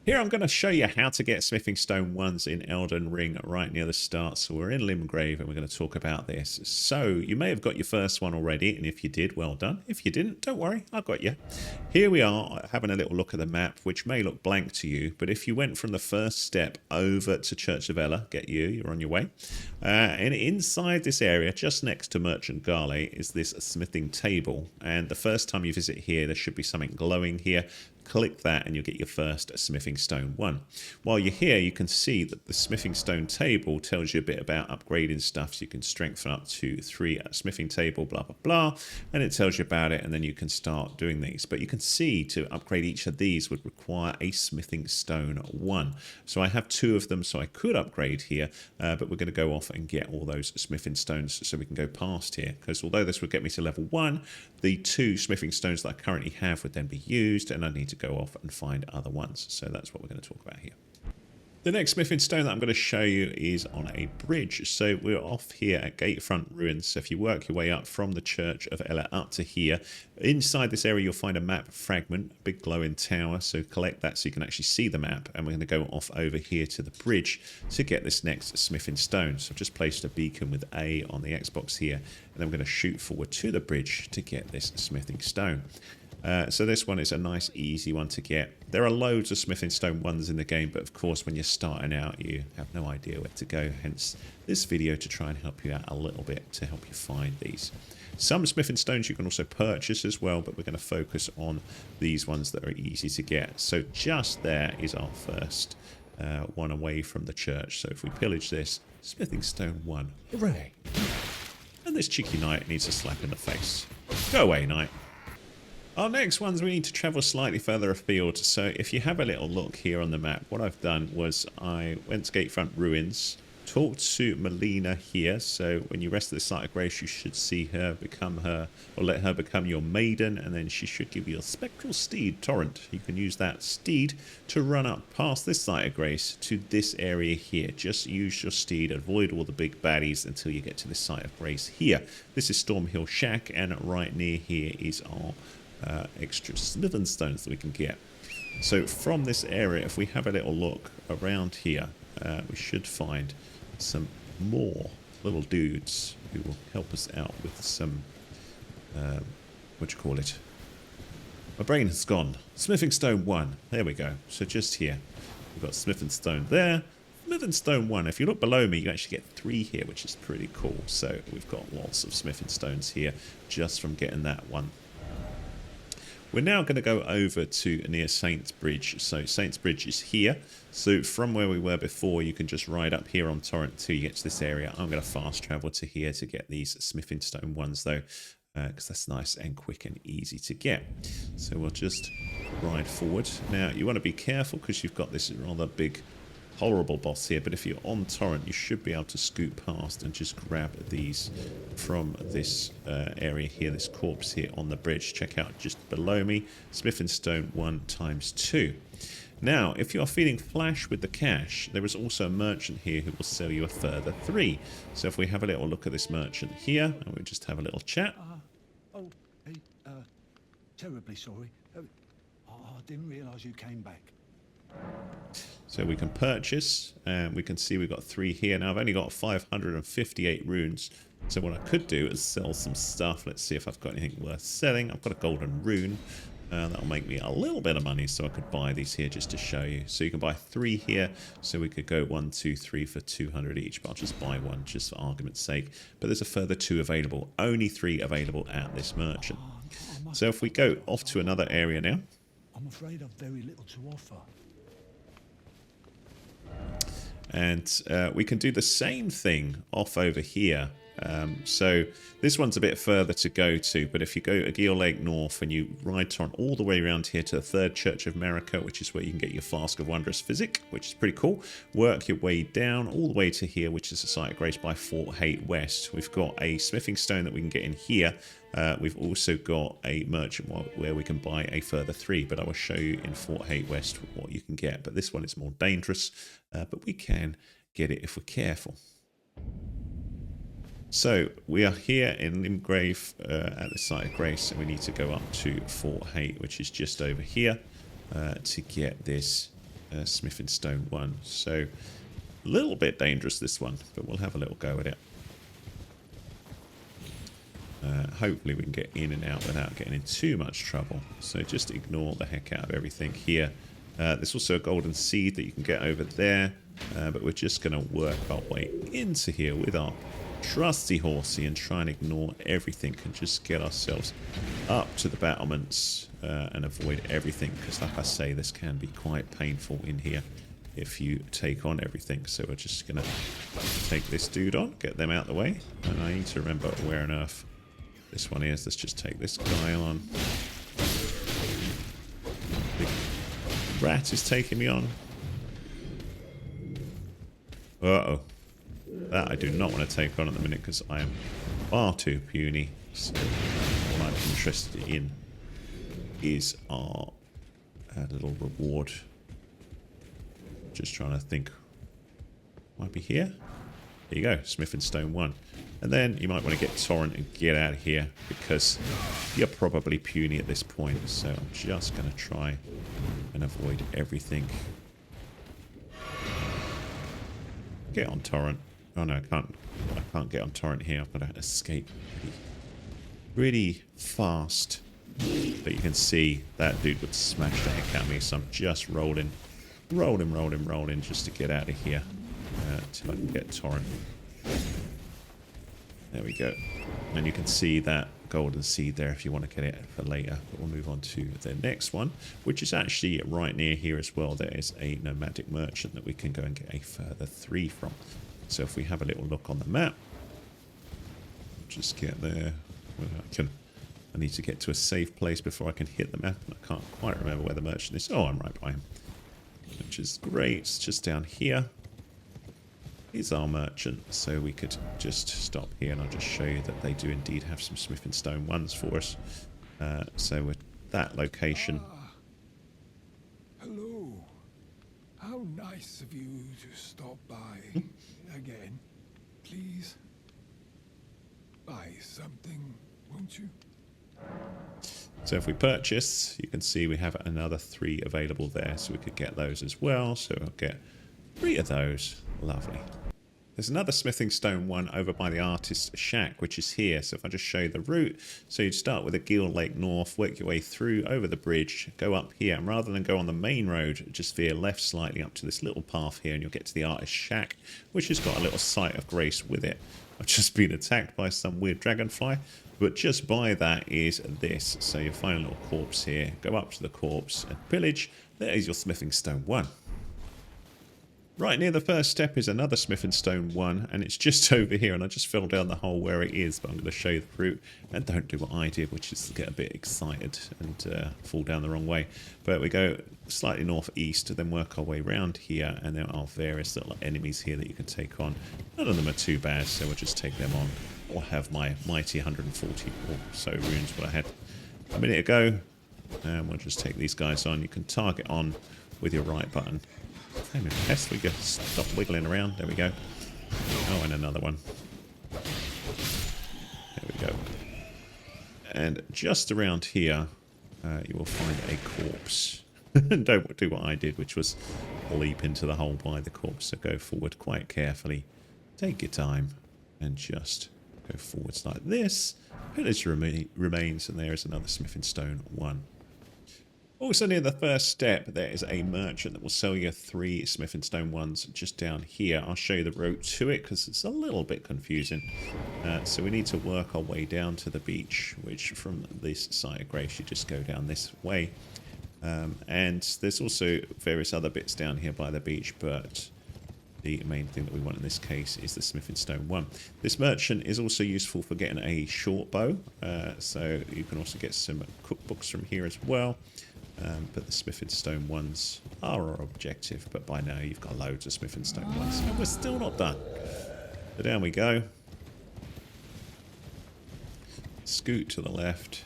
Here I'm going to show you how to get smithing stone ones in Elden Ring right near the start. So we're in Limgrave and we're going to talk about this. So you may have got your first one already, and if you did, well done. If you didn't, don't worry, I've got you. Here we are having a little look at the map, which may look blank to you, but if you went from the first step over to Church of Ella, you're on your way. And inside this area, just next to Merchant Gale, is this smithing table. And the first time you visit here, there should be something glowing here. Click that and you'll get your first smithing stone one. While you're here, you can see that the smithing stone table tells you a bit about upgrading stuff. So you can strengthen up to 3 at a smithing table, blah, blah, blah. And it tells you about it, and then you can start doing these. But you can see to upgrade each of these would require a smithing stone 1. So I have 2 of them, so I could upgrade here. But we're going to go off and get all those smithing stones so we can go past here. Because although this would get me to level 1, the 2 smithing stones that I currently have would then be used, and I need to go off and find other ones. So that's what we're going to talk about here. The next smithing stone that I'm going to show you is on a bridge. So we're off here at Gatefront Ruins. So if you work your way up from the Church of Ella up to here, inside this area you'll find a map fragment, a big glowing tower. So collect that so you can actually see the map. And we're going to go off over here to the bridge to get this next smithing stone. So I've just placed a beacon with A on the Xbox here. And then we're going to shoot forward to the bridge to get this smithing stone. So this one is a nice easy one to get. There are loads of smithing stone ones in the game, but of course when you're starting out you have no idea where to go, hence this video to try and help you out a little bit to help you find these. Some smithing stones you can also purchase as well, but we're going to focus on these ones that are easy to get. So just there is our first one away from the church. So if we pillage this, smithing stone 1, hooray! And this cheeky knight needs a slap in the face. Go away, knight. Our next ones we need to travel slightly further afield. So if you have a little look here on the map, what I've done was I went to Gatefront Ruins, talked to Melina here. So when you rest at the site of grace, you should see her become her, or let her become your maiden, and then she should give you a spectral steed, Torrent. You can use that steed to run up past this site of grace to this area here. Just use your steed, avoid all the big baddies until you get to this site of grace here. This is Stormhill Shack, and right near here is our extra smithing stones that we can get. So from this area, if we have a little look around here, we should find some more little dudes who will help us out with some what do you call it? My brain has gone. Smithing stone 1. There we go. So just here we've got smithing stone there, smithing stone 1. If you look below me, you actually get 3 here, which is pretty cool. So we've got lots of smithing stones here just from getting that one. We're now going to go over to near Saints Bridge. So Saints Bridge is here. So from where we were before, you can just ride up here on Torrent until you get to this area. I'm going to fast travel to here to get these smithing stone ones though, because that's nice and quick and easy to get. So we'll just ride forward. Now you want to be careful because you've got this rather big horrible boss here, but if you're on Torrent you should be able to scoot past and just grab these from this area here, this corpse here on the bridge. Check out just below me, smithing stone 1 times 2. Now if you are feeling flash with the cash, there is also a merchant here who will sell you a further 3. So if we have a little look at this merchant here and we just have a little chat. Terribly sorry. I didn't realise you came back. So we can purchase, and we can see we've got 3 here. Now I've only got 558 runes, so what I could do is sell some stuff. Let's see if I've got anything worth selling. I've got a golden rune. That'll make me a little bit of money, so I could buy these here just to show you. So you can buy 3 here, so we could go 1, 2, 3 for 200 each, but I'll just buy 1 just for argument's sake. But there's a further 2 available. Only 3 available at this merchant. So if we go off to another area now. I'm afraid I've very little to offer. And we can do the same thing off over here. So this one's a bit further to go to, but if you go Aguil Lake North and you ride Torrent all the way around here to the 3rd Church of America, which is where you can get your Flask of Wondrous Physic, which is pretty cool. Work your way down all the way to here, which is the site of grace by Fort Haight West. We've got a smithing stone that we can get in here. We've also got a merchant where we can buy a further 3, but I will show you in Fort Haight West what you can get. But this one is more dangerous, but we can get it if we're careful. So we are here in Limgrave at the site of grace, and we need to go up to Fort Haight, which is just over here, to get this smithing stone 1. So a little bit dangerous, this one, but we'll have a little go at it. Hopefully we can get in and out without getting in too much trouble. So just ignore the heck out of everything here. There's also a golden seed that you can get over there. But we're just going to work our way into here with our trusty horsey and try and ignore everything and just get ourselves up to the battlements and avoid everything. Because like I say, this can be quite painful in here if you take on everything. So we're just going to take this dude on, get them out the way. And I need to remember where on earth this one is. Let's just take this guy on. Big rat is taking me on. Uh-oh. That I do not want to take on at the minute because I am far too puny. So what I'm interested in is our little reward. Just trying to think. Might be here. There you go. Smithing stone 1. And then you might want to get Torrent and get out of here because you're probably puny at this point. So I'm just going to try and avoid everything. Get on Torrent. Oh no, I can't get on Torrent here. I've got to escape really fast. But you can see that dude would smash the heck out of me. So I'm just rolling just to get out of here. Until I can get Torrent. There we go. And you can see that golden seed there if you want to get it for later. But we'll move on to the next one, which is actually right near here as well. There is a nomadic merchant that we can go and get a further 3 from. So if we have a little look on the map, just get there. I need to get to a safe place before I can hit the map. I can't quite remember where the merchant is. Oh, I'm right by him, which is great. It's just down here. He's our merchant, so we could just stop here and I'll just show you that they do indeed have some smithing stone 1s for us. So with that location. Hello. How nice of you to stop by again. Please buy something, won't you? So if we purchase, you can see we have another 3 available there, so we could get those as well. So I'll get 3 of those. Lovely. There's another smithing stone 1 over by the artist's shack, which is here. So if I just show you the route, so you'd start with a Gill Lake North, work your way through over the bridge, go up here, and rather than go on the main road, just veer left slightly up to this little path here, and you'll get to the artist's shack, which has got a little site of grace with it. I've just been attacked by some weird dragonfly, but just by that is this. So you'll find a little corpse here, go up to the corpse and pillage. There is your smithing stone 1. Right near the first step is another smithing stone 1, and it's just over here, and I just fell down the hole where it is, but I'm going to show you the route, and don't do what I did, which is get a bit excited and fall down the wrong way. But we go slightly northeast, then work our way around here, and there are various little enemies here that you can take on. None of them are too bad, so we'll just take them on, or have my mighty 140 or so runes what I had a minute ago, and we'll just take these guys on. You can target on with your right button. Same as pest, we just stop wiggling around. There we go. Oh, and another one. There we go. And just around here, you will find a corpse. Don't do what I did, which was leap into the hole by the corpse. So go forward quite carefully. Take your time and just go forwards like this. Pillage remains, and there is another smithing stone 1. Also near the first step, there is a merchant that will sell you 3 smithing stone 1s just down here. I'll show you the route to it because it's a little bit confusing. So we need to work our way down to the beach, which from this site of grace, you just go down this way. And there's also various other bits down here by the beach, but the main thing that we want in this case is the smithing stone 1. This merchant is also useful for getting a short bow, so you can also get some cookbooks from here as well. But the smithing stone 1s are our objective, but by now you've got loads of smithing stone 1s, and we're still not done. So down we go. Scoot to the left.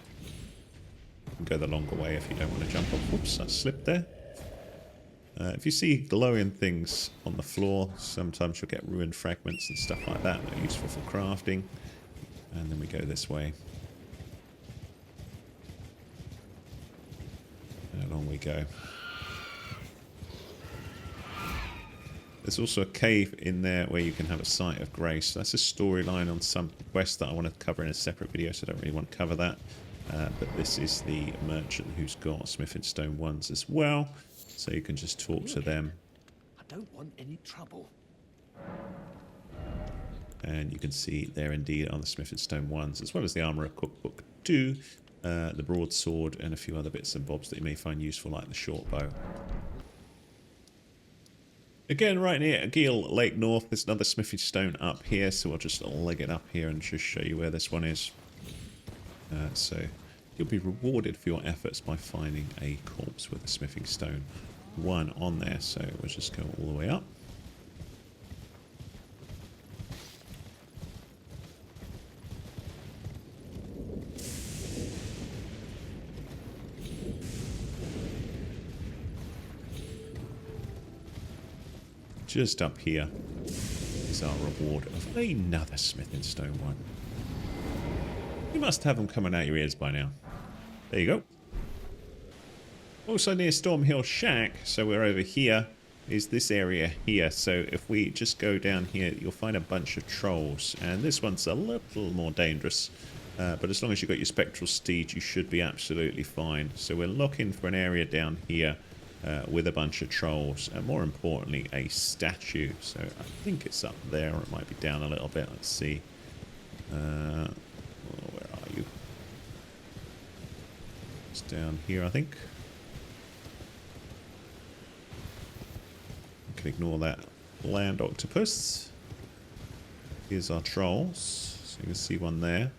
You can go the longer way if you don't want to jump off. Whoops, I slipped there. If you see glowing things on the floor, sometimes you'll get ruined fragments and stuff like that that are useful for crafting. And then we go this way. And along we go. There's also a cave in there where you can have a site of grace. That's a storyline on some quest that I want to cover in a separate video, so I don't really want to cover that. But this is the merchant who's got smithing stone ones as well, so you can just talk to them. I don't want any trouble. And you can see there indeed on the smithing stone ones, as well as the armourer cookbook too, the broadsword and a few other bits and bobs that you may find useful, like the short bow. Again, right near Agil Lake North, there's another smithing stone up here, so I'll just leg it up here and just show you where this one is. So you'll be rewarded for your efforts by finding a corpse with a smithing stone 1 on there, so we'll just go all the way up. Just up here is our reward of another smithing stone 1. You must have them coming out your ears by now. There you go. Also near Stormhill Shack, so we're over here, is this area here. So if we just go down here, you'll find a bunch of trolls. And this one's a little more dangerous. But as long as you've got your spectral steed, you should be absolutely fine. So we're looking for an area down here with a bunch of trolls. And more importantly, a statue. So I think it's up there, or it might be down a little bit. Let's see. Where are you? It's down here, I think. You can ignore that land octopus. Here's our trolls. So you can see one there.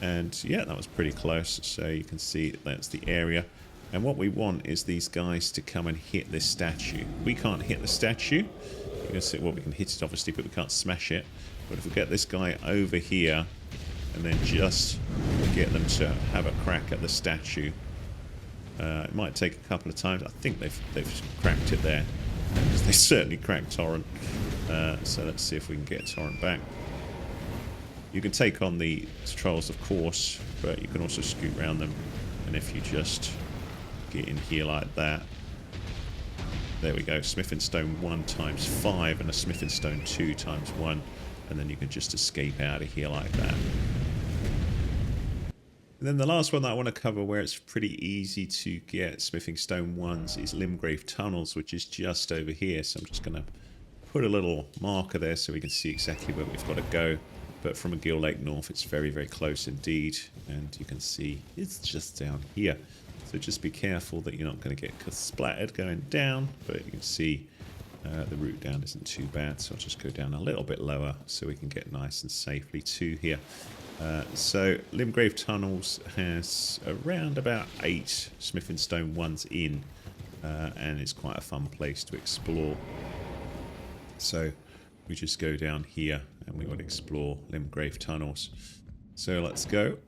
And yeah, that was pretty close. So you can see that's the area. And what we want is these guys to come and hit this statue. We can't hit the statue. You can see, well, we can hit it obviously, but we can't smash it. But if we get this guy over here and then just get them to have a crack at the statue, it might take a couple of times. I think they've cracked it there. Because they certainly cracked Torrent. So let's see if we can get Torrent back. You can take on the trolls, of course, but you can also scoot around them. And if you just get in here like that, there we go. Smithing stone 1 times 5 and a smithing stone 2 times 1, and then you can just escape out of here like that. And then the last one that I want to cover, where it's pretty easy to get smithing stone 1s, is Limgrave Tunnels, which is just over here. So I'm just going to put a little marker there so we can see exactly where we've got to go. But from Agil Lake North, it's very, very close indeed. And you can see it's just down here. So just be careful that you're not going to get splattered going down. But you can see the route down isn't too bad. So I'll just go down a little bit lower so we can get nice and safely to here. So Limgrave Tunnels has around about 8 smithing stone 1s in. And it's quite a fun place to explore. So we just go down here and we want to explore Limgrave Tunnels. So let's go.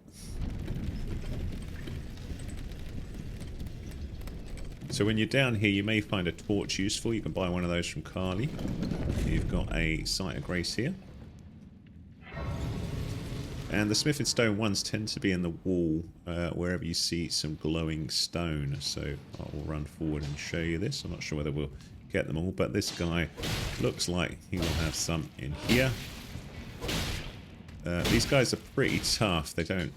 So when you're down here, you may find a torch useful. You can buy one of those from Carly. You've got a Site of Grace here. And the smithing stone 1s tend to be in the wall wherever you see some glowing stone. So I will run forward and show you this. I'm not sure whether we'll get them all, but this guy looks like he will have some in here. These guys are pretty tough. They don't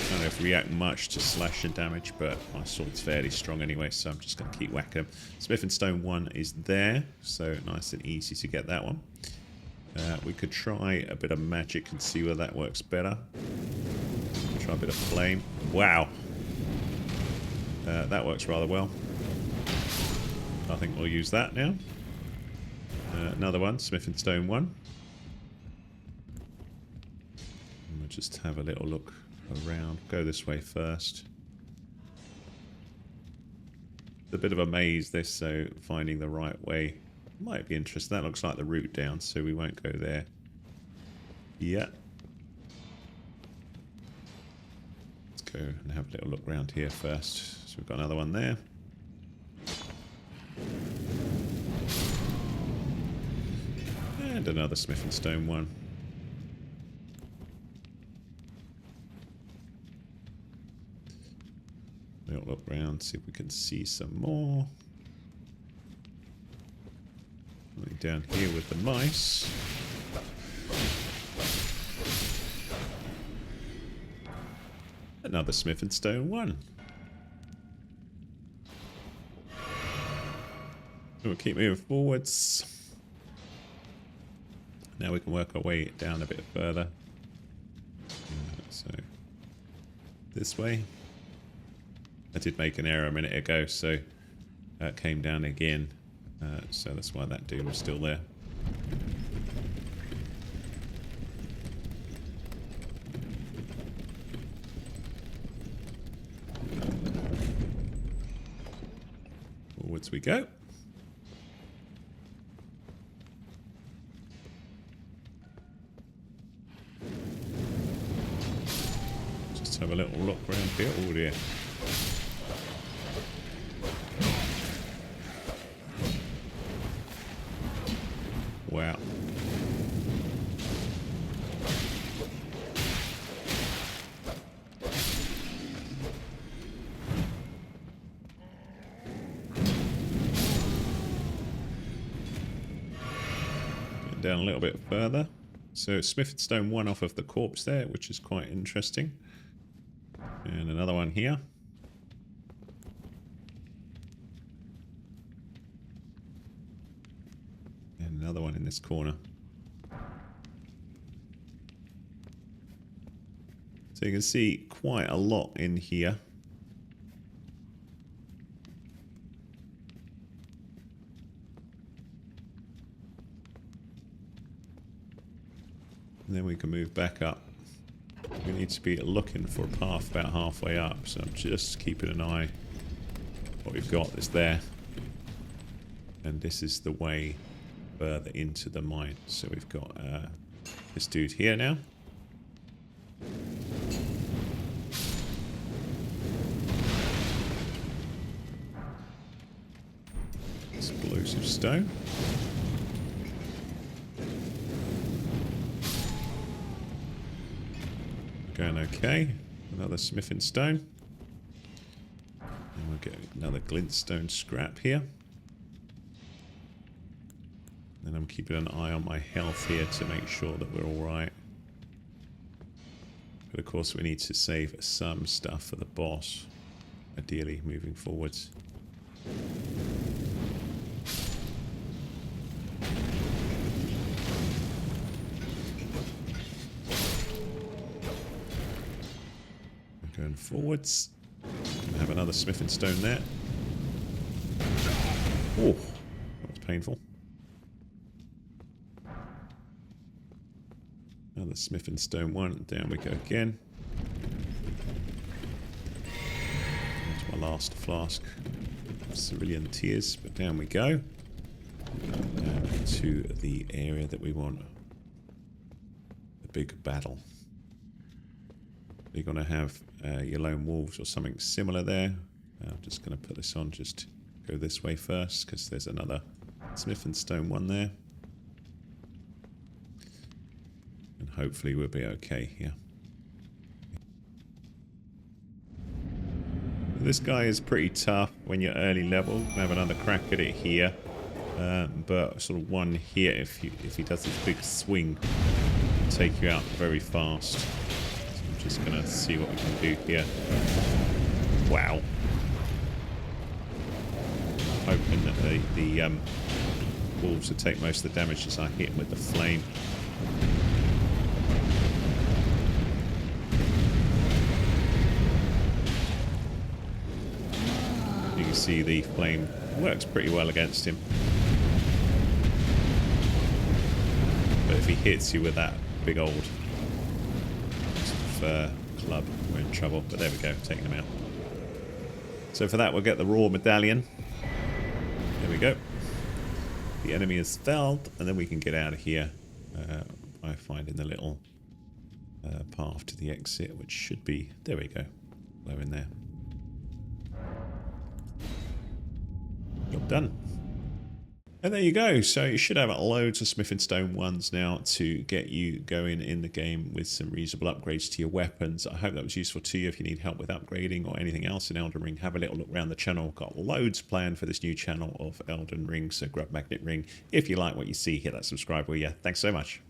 kind of react much to slash and damage, but my sword's fairly strong anyway, so I'm just going to keep whacking them. Smithing stone 1 is there, so nice and easy to get that one. We could try a bit of magic and see where that works better. Try a bit of flame. Wow. That works rather well. I think we'll use that now. Another one, smithing stone 1. And we'll just have a little look around. Go this way first. It's a bit of a maze this, so finding the right way might be interesting. That looks like the route down, so we won't go there yet. Let's go and have a little look around here first. So we've got another one there. And another smithing stone 1. We'll look around, see if we can see some more. Down here with the mice. Another Smith and Stone 1. We'll keep moving forwards. Now we can work our way down a bit further. So this way. I did make an error a minute ago, so that came down again. So that's why that dude was still there. Forwards we go. Just have a little look around here. Oh dear. Wow. Getting down a little bit further. So Smith and Stone 1 off of the corpse there, which is quite interesting. And another one here. And another one in this corner. So you can see quite a lot in here. And then we can move back up. We need to be looking for a path about halfway up, so I'm just keeping an eye. What we've got is there. And this is the way further into the mine. So we've got this dude here now. Explosive stone. Going okay. Another smithing stone. And we'll get another glintstone scrap here. And I'm keeping an eye on my health here to make sure that we're alright. But of course we need to save some stuff for the boss. Ideally moving forwards. Going forwards. We have another smithing stone there. Oh, that was painful. Another smithing stone 1. Down we go again. That's my last flask of cerulean tears, but down we go. To the area that we want. The big battle. You're going to have your lone wolves or something similar there. I'm just going to put this on, just go this way first, because there's another smith and stone 1 there. And hopefully we'll be okay here. This guy is pretty tough when you're early level. We'll have another crack at it here. But sort of one here, if he does this big swing, take you out very fast. Just gonna see what we can do here. Wow. Hoping that the wolves will take most of the damage as I hit him with the flame. You can see the flame works pretty well against him. But if he hits you with that big old club, we're in trouble. But there we go, taking them out. So for that we'll get the raw medallion. There we go. The enemy is felled, and then we can get out of here by finding the little path to the exit, which should be, there we go, low in there. Job done. And there you go. So you should have loads of smithing stone ones now to get you going in the game with some reasonable upgrades to your weapons. I hope that was useful to you. If you need help with upgrading or anything else in Elden Ring, have a little look around the channel. Got loads planned for this new channel of Elden Ring, so grab Magnet Ring. If you like what you see, hit that subscribe wheel. Yeah, thanks so much.